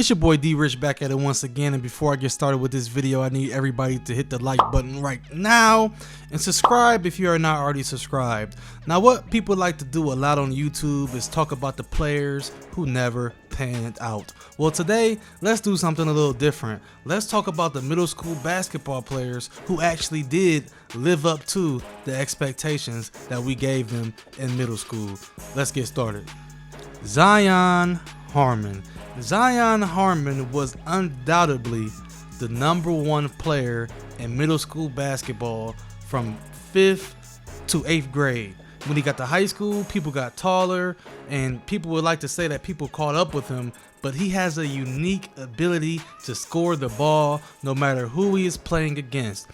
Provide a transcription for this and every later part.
It's your boy D Rich back at it once again, and before I get started with this video, I need everybody to hit the like button right now and subscribe if you are not already subscribed. Now, what people like to do a lot on YouTube is talk about the players who never panned out. Well, today let's do something a little different. Let's talk about the middle school basketball players who actually did live up to the expectations that we gave them in middle school. Let's get started. Zion Harmon. Zion Harmon was undoubtedly the #1 player in middle school basketball from 5th to 8th grade. When he got to high school, people got taller, and people would like to say that people caught up with him, but he has a unique ability to score the ball no matter who he is playing against.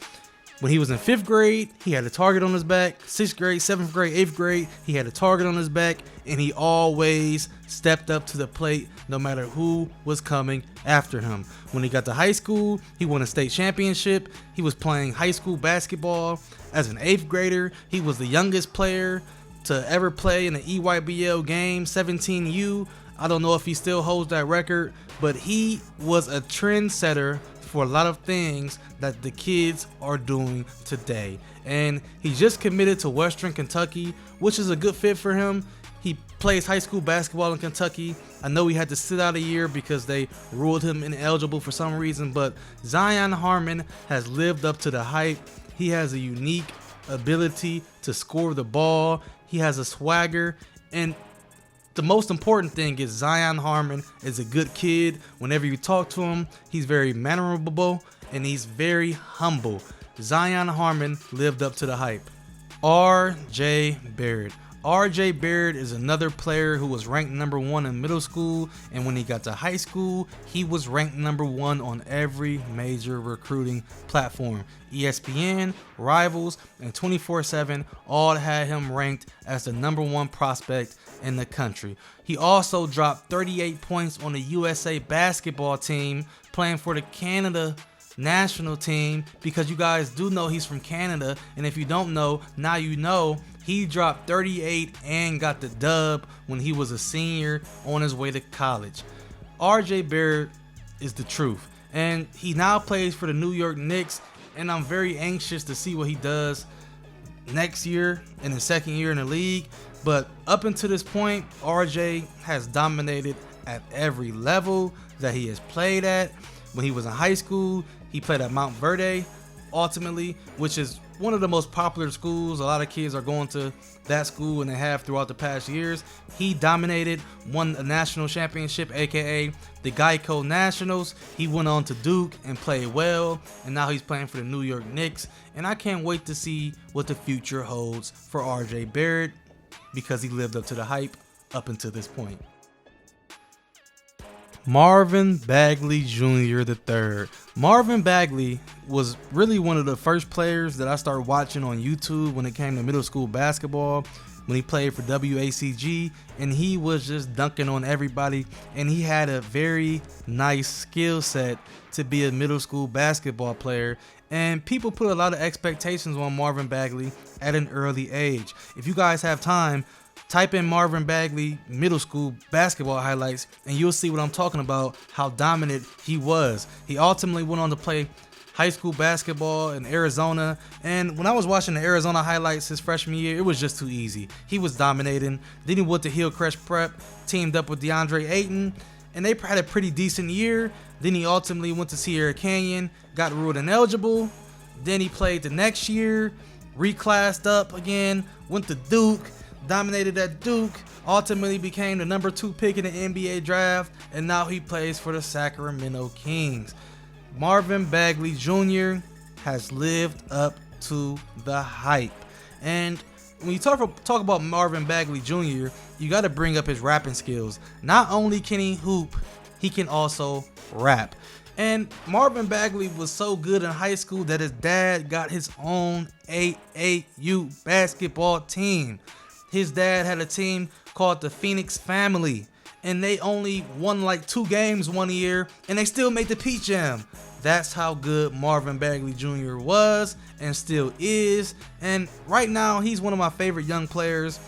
When he was in 5th grade, he had a target on his back. 6th grade, 7th grade, 8th grade, he had a target on his back, and he always stepped up to the plate no matter who was coming after him. When he got to high school, he won a state championship. He was playing high school basketball. As an 8th grader, he was the youngest player to ever play in an EYBL game, 17U. I don't know if he still holds that record, but he was a trendsetter for a lot of things that the kids are doing today. And he just committed to Western Kentucky, which is a good fit for him. He plays high school basketball in Kentucky. I know he had to sit out a year because they ruled him ineligible for some reason, but Zion Harmon has lived up to the hype. He has a unique ability to score the ball. He has a swagger, and the most important thing is Zion Harmon is a good kid. Whenever you talk to him, he's very mannerable and he's very humble. Zion Harmon lived up to the hype. R.J. Barrett. R.J. Barrett is another player who was ranked #1 in middle school, and when he got to high school, he was ranked #1 on every major recruiting platform. ESPN, Rivals, and 24/7 all had him ranked as the #1 prospect in the country. He also dropped 38 points on the USA basketball team playing for the Canada national team, because you guys do know he's from Canada, and if you don't know, now you know. He dropped 38 and got the dub when he was a senior on his way to college. R.J. Barrett is the truth, and he now plays for the New York Knicks, and I'm very anxious to see what he does next year in his second year in the league. But up until this point, RJ has dominated at every level that he has played at. When he was in high school, he played at Mount Verde, ultimately, which is one of the most popular schools. A lot of kids are going to that school, and they have throughout the past years. He dominated, won a national championship, aka the Geico Nationals. He went on to Duke and played well, and now he's playing for the New York Knicks. And I can't wait to see what the future holds for R.J. Barrett, because he lived up to the hype up until this point. Marvin Begley Jr. III. Marvin Begley was really one of the first players that I started watching on YouTube when it came to middle school basketball, when he played for WACG, and he was just dunking on everybody, and he had a very nice skill set to be a middle school basketball player. And people put a lot of expectations on Marvin Begley at an early age. If you guys have time, type in Marvin Begley middle school basketball highlights, and you'll see what I'm talking about, how dominant he was. He ultimately went on to play high school basketball in Arizona, and when I was watching the Arizona highlights his freshman year, it was just too easy. He was dominating. Then he went to Hillcrest Prep, teamed up with DeAndre Ayton, and they had a pretty decent year. Then he ultimately went to Sierra Canyon, got ruled ineligible. Then he played the next year, reclassed up again, went to Duke, dominated at Duke, ultimately became the #2 pick in the NBA draft, and now he plays for the Sacramento Kings. Marvin Begley Jr. has lived up to the hype. And when you talk about Marvin Begley Jr., you got to bring up his rapping skills. Not only can he hoop, he can also rap. And Marvin Begley was so good in high school that his dad got his own AAU basketball team. His dad had a team called the Phoenix Family, and they only won like 2 games one year, and they still made the Peach Jam. That's how good Marvin Begley Jr. was and still is. And right now, he's one of my favorite young players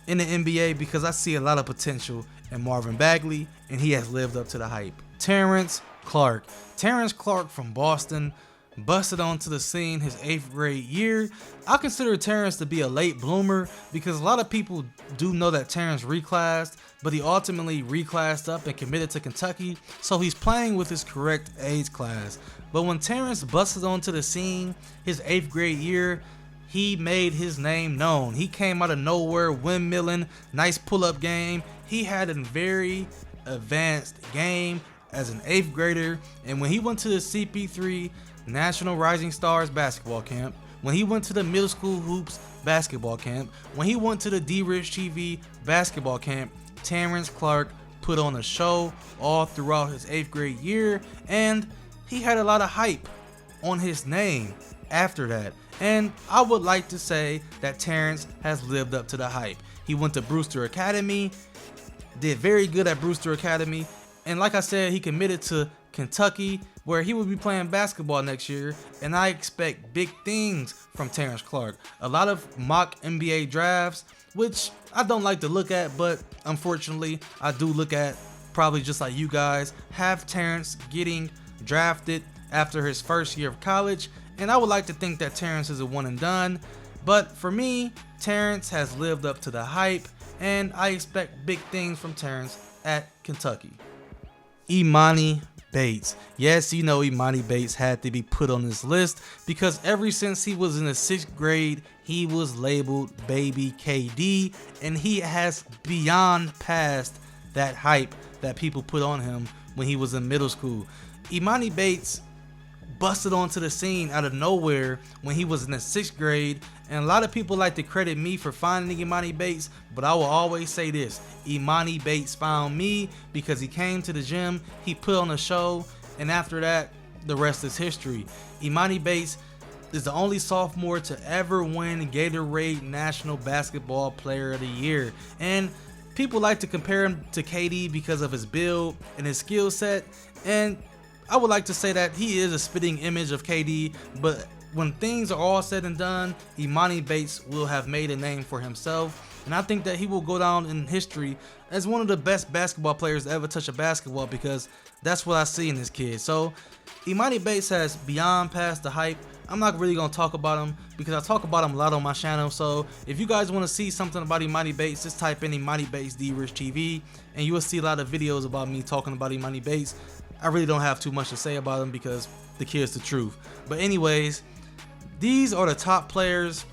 in the NBA because I see a lot of potential in Marvin Begley, and he has lived up to the hype. Terrence Clark. Terrence Clark from Boston busted onto the scene his 8th grade year. I consider Terrence to be a late bloomer because a lot of people do know that Terrence reclassed, but he ultimately reclassed up and committed to Kentucky, so he's playing with his correct age class. But when Terrence busted onto the scene his 8th grade year, he made his name known. He came out of nowhere, windmilling, nice pull-up game. He had a very advanced game as an 8th grader, and when he went to the CP3 National Rising Stars basketball camp, when he went to the middle school hoops basketball camp, when he went to the D-Rich TV basketball camp, Terrence Clark put on a show all throughout his 8th grade year, and he had a lot of hype on his name after that. And I would like to say that Terrence has lived up to the hype. He went to Brewster Academy, did very good at Brewster Academy, and like I said, he committed to Kentucky, where he will be playing basketball next year, and I expect big things from Terrence Clark. A lot of mock NBA drafts, which I don't like to look at, but unfortunately I do look at, probably just like you guys, have Terrence getting drafted after his first year of college, and I would like to think that Terrence is a one and done, but for me, Terrence has lived up to the hype, and I expect big things from Terrence at Kentucky. Imani Bates. Yes, you know Imani Bates had to be put on this list because ever since he was in the 6th grade, he was labeled Baby KD, and he has beyond passed that hype that people put on him when he was in middle school. Imani Bates busted onto the scene out of nowhere when he was in the 6th grade, and a lot of people like to credit me for finding Imani Bates, but I will always say this: Imani Bates found me because he came to the gym, he put on a show, and after that, the rest is history. Imani Bates is the only sophomore to ever win Gatorade National Basketball Player of the Year, and people like to compare him to KD because of his build and his skill set, and I would like to say that he is a spitting image of KD, but when things are all said and done, Imani Bates will have made a name for himself, and I think that he will go down in history as one of the best basketball players to ever touch a basketball, because that's what I see in this kid. So Imani Bates has beyond past the hype. I'm not really going to talk about him because I talk about him a lot on my channel, so if you guys want to see something about Imani Bates, just type in Imani Bates D-Rich TV, and you will see a lot of videos about me talking about Imani Bates. I really don't have too much to say about him because the kid's the truth. But anyways, these are the top players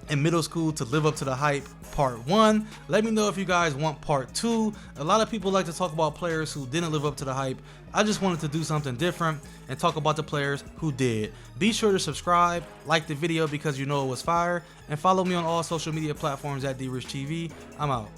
in middle school to live up to the hype, part 1. Let me know if you guys want part 2. A lot of people like to talk about players who didn't live up to the hype. I just wanted to do something different and talk about the players who did. Be sure to subscribe, like the video because you know it was fire, and follow me on all social media platforms at D-Rich TV. I'm out.